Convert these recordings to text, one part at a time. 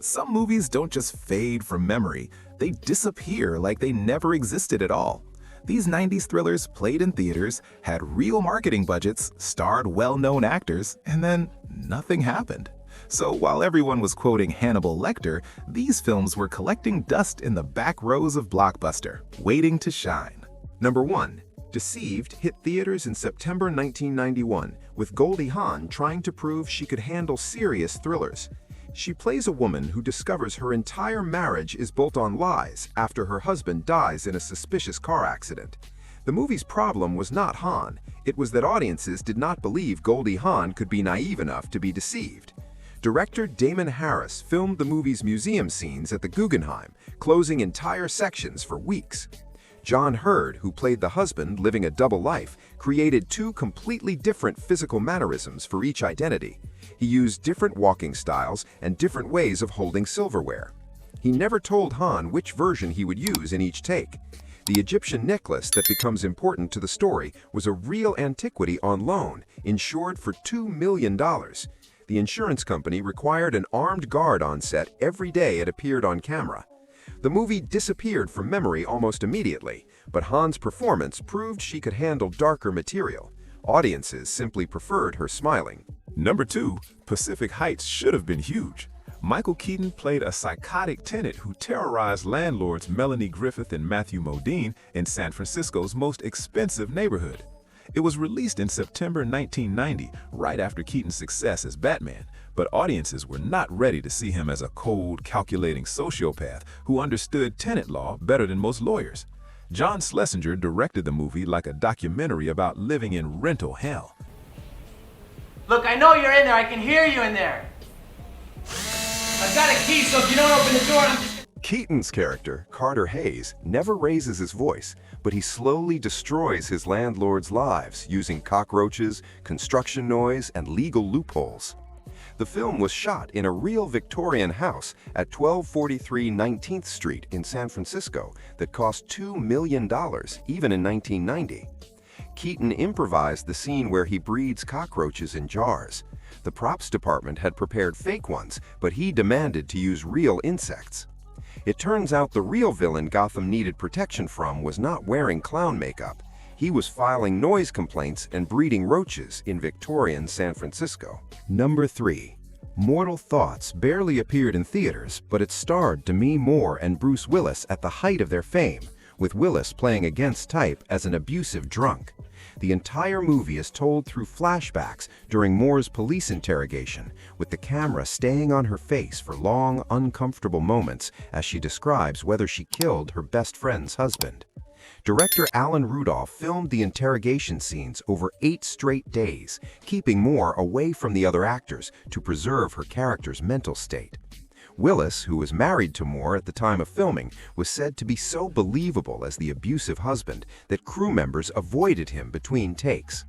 Some movies don't just fade from memory, they disappear like they never existed at all. These 90s thrillers played in theaters, had real marketing budgets, starred well-known actors, and then nothing happened. So while everyone was quoting Hannibal Lecter, these films were collecting dust in the back rows of Blockbuster, waiting to shine. Number 1. Deceived hit theaters in September 1991, with Goldie Hawn trying to prove she could handle serious thrillers. She plays a woman who discovers her entire marriage is built on lies after her husband dies in a suspicious car accident. The movie's problem was not Hawn, it was that audiences did not believe Goldie Hawn could be naive enough to be deceived. Director Damon Harris filmed the movie's museum scenes at the Guggenheim, closing entire sections for weeks. John Hurd, who played the husband living a double life, created two completely different physical mannerisms for each identity. He used different walking styles and different ways of holding silverware. He never told Hawn which version he would use in each take. The Egyptian necklace that becomes important to the story was a real antiquity on loan, insured for $2 million. The insurance company required an armed guard on set every day it appeared on camera. The movie disappeared from memory almost immediately, but Hawn's performance proved she could handle darker material. Audiences simply preferred her smiling. Number 2, Pacific Heights should have been huge. Michael Keaton played a psychotic tenant who terrorized landlords Melanie Griffith and Matthew Modine in San Francisco's most expensive neighborhood. It was released in September 1990, right after Keaton's success as Batman, but audiences were not ready to see him as a cold, calculating sociopath who understood tenant law better than most lawyers. John Schlesinger directed the movie like a documentary about living in rental hell. Look, I know you're in there. I can hear you in there. I've got a key, so if you don't open the door, I'm just... Keaton's character, Carter Hayes, never raises his voice, but he slowly destroys his landlords' lives using cockroaches, construction noise, and legal loopholes. The film was shot in a real Victorian house at 1243 19th Street in San Francisco that cost $2 million, even in 1990. Keaton improvised the scene where he breeds cockroaches in jars. The props department had prepared fake ones, but he demanded to use real insects. It turns out the real villain Gotham needed protection from was not wearing clown makeup. He was filing noise complaints and breeding roaches in Victorian San Francisco. Number 3. Mortal Thoughts barely appeared in theaters, but it starred Demi Moore and Bruce Willis at the height of their fame, with Willis playing against type as an abusive drunk. The entire movie is told through flashbacks during Moore's police interrogation, with the camera staying on her face for long, uncomfortable moments as she describes whether she killed her best friend's husband. Director Alan Rudolph filmed the interrogation scenes over 8 straight days, keeping Moore away from the other actors to preserve her character's mental state. Willis, who was married to Moore at the time of filming, was said to be so believable as the abusive husband that crew members avoided him between takes.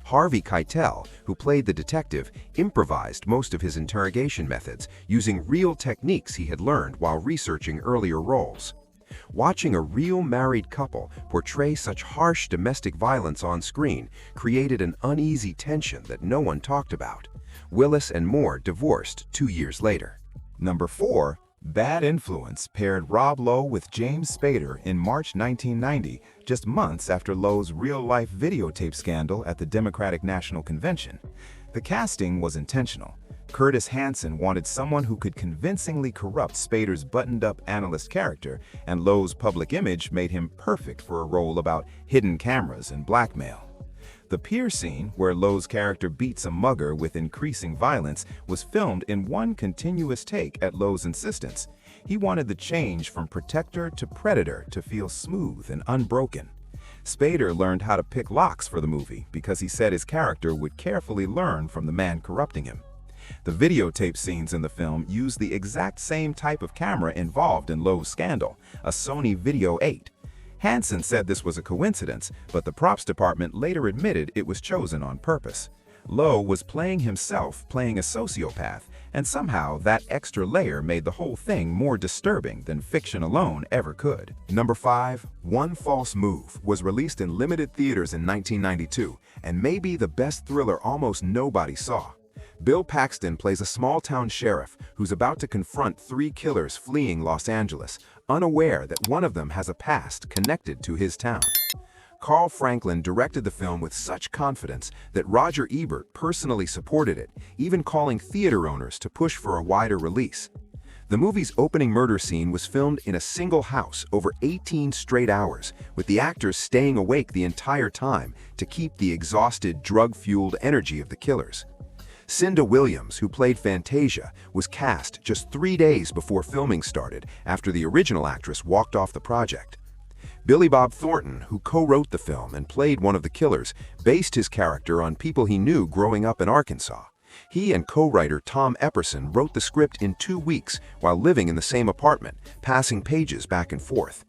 Harvey Keitel, who played the detective, improvised most of his interrogation methods, using real techniques he had learned while researching earlier roles. Watching a real married couple portray such harsh domestic violence on screen created an uneasy tension that no one talked about. Willis and Moore divorced 2 years later. Number 4, Bad Influence paired Rob Lowe with James Spader in March 1990, just months after Lowe's real-life videotape scandal at the Democratic National Convention. The casting was intentional. Curtis Hanson wanted someone who could convincingly corrupt Spader's buttoned-up analyst character, and Lowe's public image made him perfect for a role about hidden cameras and blackmail. The pier scene, where Lowe's character beats a mugger with increasing violence, was filmed in one continuous take at Lowe's insistence. He wanted the change from protector to predator to feel smooth and unbroken. Spader learned how to pick locks for the movie because he said his character would carefully learn from the man corrupting him. The videotape scenes in the film use the exact same type of camera involved in Lowe's scandal, a Sony Video 8. Hansen said this was a coincidence, but the props department later admitted it was chosen on purpose. Lowe was playing himself, playing a sociopath, and somehow that extra layer made the whole thing more disturbing than fiction alone ever could. Number 5, One False Move was released in limited theaters in 1992 and may be the best thriller almost nobody saw. Bill Paxton plays a small-town sheriff who's about to confront three killers fleeing Los Angeles, unaware that one of them has a past connected to his town. Carl Franklin directed the film with such confidence that Roger Ebert personally supported it, even calling theater owners to push for a wider release. The movie's opening murder scene was filmed in a single house over 18 straight hours, with the actors staying awake the entire time to keep the exhausted, drug-fueled energy of the killers. Cinda Williams, who played Fantasia, was cast just 3 days before filming started after the original actress walked off the project. Billy Bob Thornton, who co-wrote the film and played one of the killers, based his character on people he knew growing up in Arkansas. He and co-writer Tom Epperson wrote the script in 2 weeks while living in the same apartment, passing pages back and forth.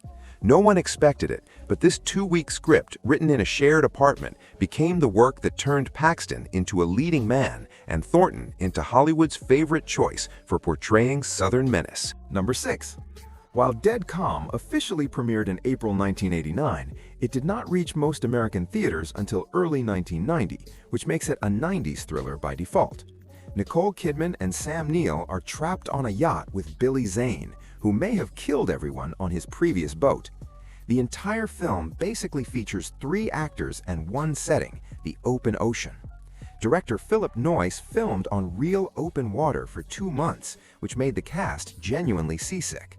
No one expected it, but this 2-week script, written in a shared apartment, became the work that turned Paxton into a leading man and Thornton into Hollywood's favorite choice for portraying Southern menace. Number 6. While Dead Calm officially premiered in April 1989, it did not reach most American theaters until early 1990, which makes it a 90s thriller by default. Nicole Kidman and Sam Neill are trapped on a yacht with Billy Zane, who may have killed everyone on his previous boat. The entire film basically features 3 actors and one setting, the open ocean. Director Philip Noyce filmed on real open water for 2 months, which made the cast genuinely seasick.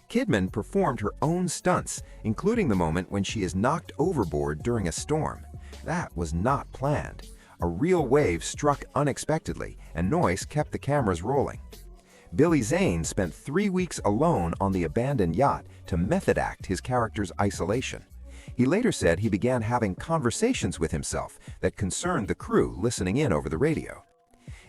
Kidman performed her own stunts, including the moment when she is knocked overboard during a storm. That was not planned. A real wave struck unexpectedly, and Noyce kept the cameras rolling. Billy Zane spent 3 weeks alone on the abandoned yacht to method act his character's isolation. He later said he began having conversations with himself that concerned the crew listening in over the radio.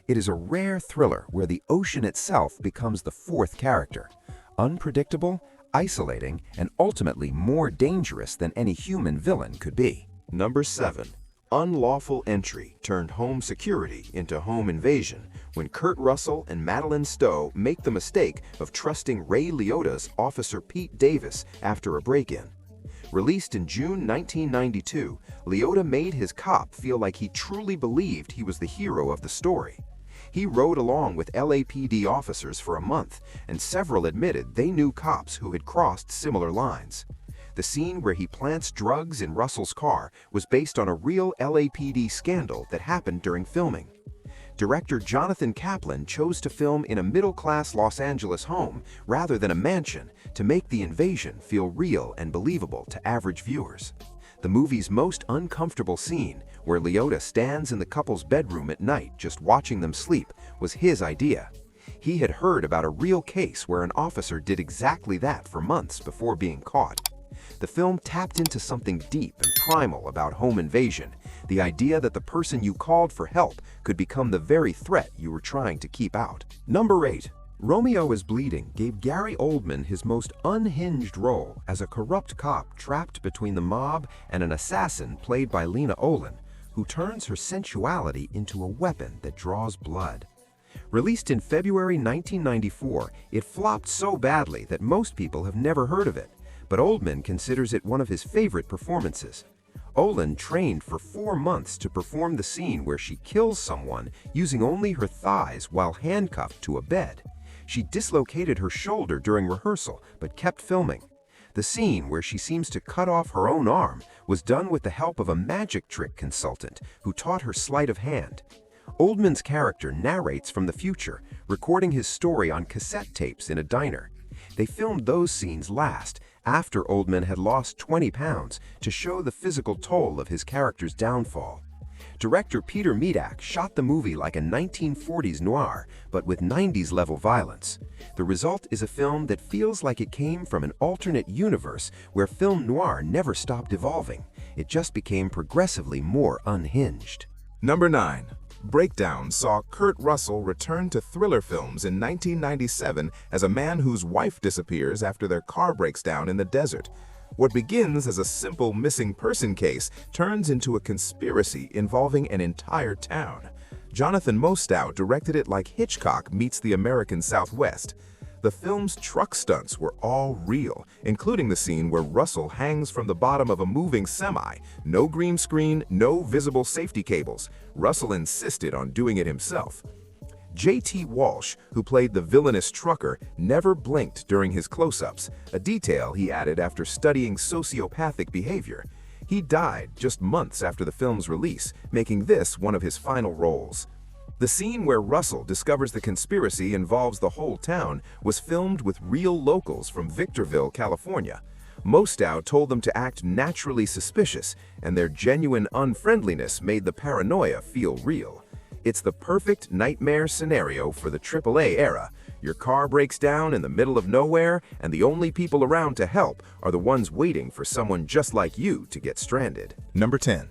It is a rare thriller where the ocean itself becomes the 4th character. Unpredictable, isolating, and ultimately more dangerous than any human villain could be. Number 7. Unlawful Entry turned home security into home invasion when Kurt Russell and Madeline Stowe make the mistake of trusting Ray Liotta's Officer Pete Davis after a break-in. Released in June 1992, Liotta made his cop feel like he truly believed he was the hero of the story. He rode along with LAPD officers for a month, and several admitted they knew cops who had crossed similar lines. The scene where he plants drugs in Russell's car was based on a real LAPD scandal that happened during filming. Director Jonathan Kaplan chose to film in a middle-class Los Angeles home rather than a mansion to make the invasion feel real and believable to average viewers. The movie's most uncomfortable scene, where Liotta stands in the couple's bedroom at night just watching them sleep, was his idea. He had heard about a real case where an officer did exactly that for months before being caught. The film tapped into something deep and primal about home invasion, the idea that the person you called for help could become the very threat you were trying to keep out. Number 8. Romeo is Bleeding gave Gary Oldman his most unhinged role as a corrupt cop trapped between the mob and an assassin played by Lena Olin, who turns her sensuality into a weapon that draws blood. Released in February 1994, it flopped so badly that most people have never heard of it, but Oldman considers it one of his favorite performances. Olin trained for 4 months to perform the scene where she kills someone using only her thighs while handcuffed to a bed. She dislocated her shoulder during rehearsal, but kept filming. The scene where she seems to cut off her own arm was done with the help of a magic trick consultant who taught her sleight of hand. Oldman's character narrates from the future, recording his story on cassette tapes in a diner. They filmed those scenes last, after Oldman had lost 20 pounds, to show the physical toll of his character's downfall. Director Peter Medak shot the movie like a 1940s noir, but with 90s-level violence. The result is a film that feels like it came from an alternate universe where film noir never stopped evolving. It just became progressively more unhinged. Number 9. Breakdown saw Kurt Russell return to thriller films in 1997 as a man whose wife disappears after their car breaks down in the desert. What begins as a simple missing person case turns into a conspiracy involving an entire town. Jonathan Mostow directed it like Hitchcock meets the American Southwest. The film's truck stunts were all real, including the scene where Russell hangs from the bottom of a moving semi. No green screen, no visible safety cables. Russell insisted on doing it himself. J.T. Walsh, who played the villainous trucker, never blinked during his close-ups, a detail he added after studying sociopathic behavior. He died just months after the film's release, making this one of his final roles. The scene where Russell discovers the conspiracy involves the whole town was filmed with real locals from Victorville, California. Mostow told them to act naturally suspicious, and their genuine unfriendliness made the paranoia feel real. It's the perfect nightmare scenario for the AAA era. Your car breaks down in the middle of nowhere, and the only people around to help are the ones waiting for someone just like you to get stranded. Number 10.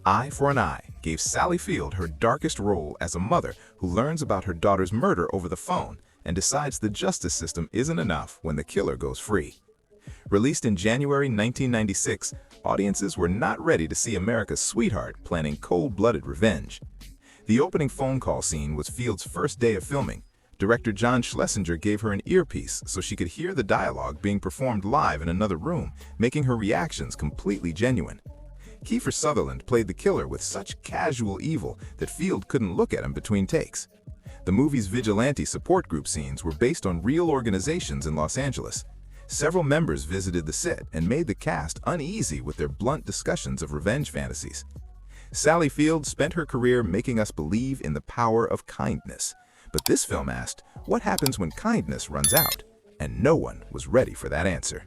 Eye for an Eye gave Sally Field her darkest role as a mother who learns about her daughter's murder over the phone and decides the justice system isn't enough when the killer goes free. Released in January 1996, audiences were not ready to see America's sweetheart planning cold-blooded revenge. The opening phone call scene was Field's first day of filming. Director John Schlesinger gave her an earpiece so she could hear the dialogue being performed live in another room, making her reactions completely genuine. Kiefer Sutherland played the killer with such casual evil that Field couldn't look at him between takes. The movie's vigilante support group scenes were based on real organizations in Los Angeles. Several members visited the set and made the cast uneasy with their blunt discussions of revenge fantasies. Sally Field spent her career making us believe in the power of kindness. But this film asked, what happens when kindness runs out? And no one was ready for that answer.